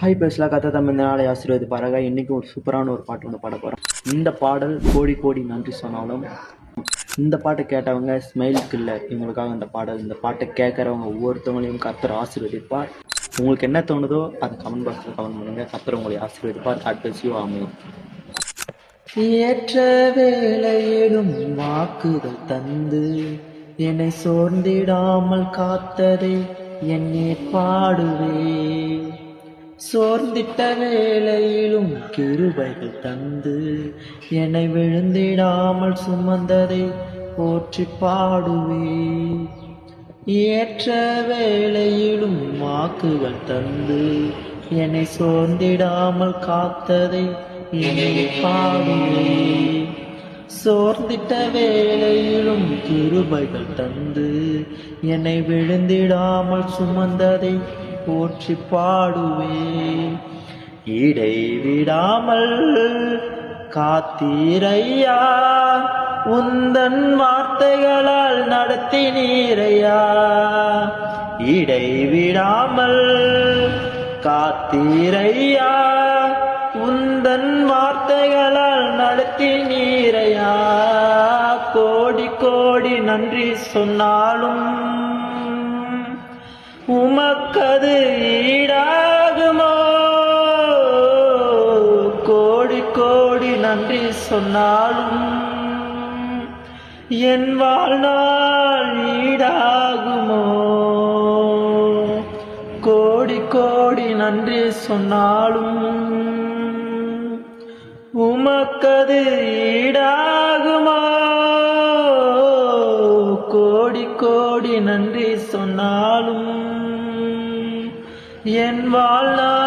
Hi பேசலாம் கதை தமிழ் நாளை ஆசீர்வாதி பாருங்க. இன்றைக்கி ஒரு சூப்பரான ஒரு பாட்டு ஒன்று பாட போகிறோம். இந்த பாடல் கோடி கோடி நன்றி சொன்னாலும் இந்த பாட்டை கேட்டவங்க ஸ்மைல் கில்லர் இவங்களுக்காக இந்த பாட்டை கேட்குறவங்க ஒவ்வொருத்தவங்களையும் கர்த்தர் ஆசீர்வதிப்பார். உங்களுக்கு என்ன தோணுதோ அதை கமெண்ட் பாக்ஸில் கமெண்ட் பண்ணுங்கள். கர்த்தர் உங்களை ஆசீர்வதிப்பார். காட் அமையும். ஏற்ற வேளையிலும் வாக்குகள் தந்து என்னை சோர்ந்திடாமல் காத்ததை என்னை பாடுவே. சோர்ந்திட்ட வேளையிலும் கிருபைகள் தந்து என்னை விழுந்திடாமல் சுமந்ததை போற்றி பாடுவே. ஏற்ற வேளையிலும் வாக்குகள் தந்து என்னை சோர்ந்திடாமல் காத்ததை என்னை பாடுவே. சோர்ந்திட்ட வேளையிலும் கிருபைகள் தந்து என்னை விழுந்திடாமல் சுமந்ததை போற்றி பாடுவே. இடைவிடாமல் காத்தீரையா, உந்தன் வார்த்தைகளால் நடத்தினீரையா. இடைவிடாமல் காத்தீரையா, உந்தன் வார்த்தைகளால் நடத்தினீரையா. கோடி கோடி நன்றி சொன்னாலும் உமக்கது ஈடாகுமோ. கோடி கோடி நன்றி சொன்னாலும் என் வாழ்நாள் ஈடாகுமோ. கோடி கோடி நன்றி சொன்னாலும் உமக்கது ஈடாகுமோ. கோடி கோடி நன்றி சொன்னாலும் என் வாழ்நாள்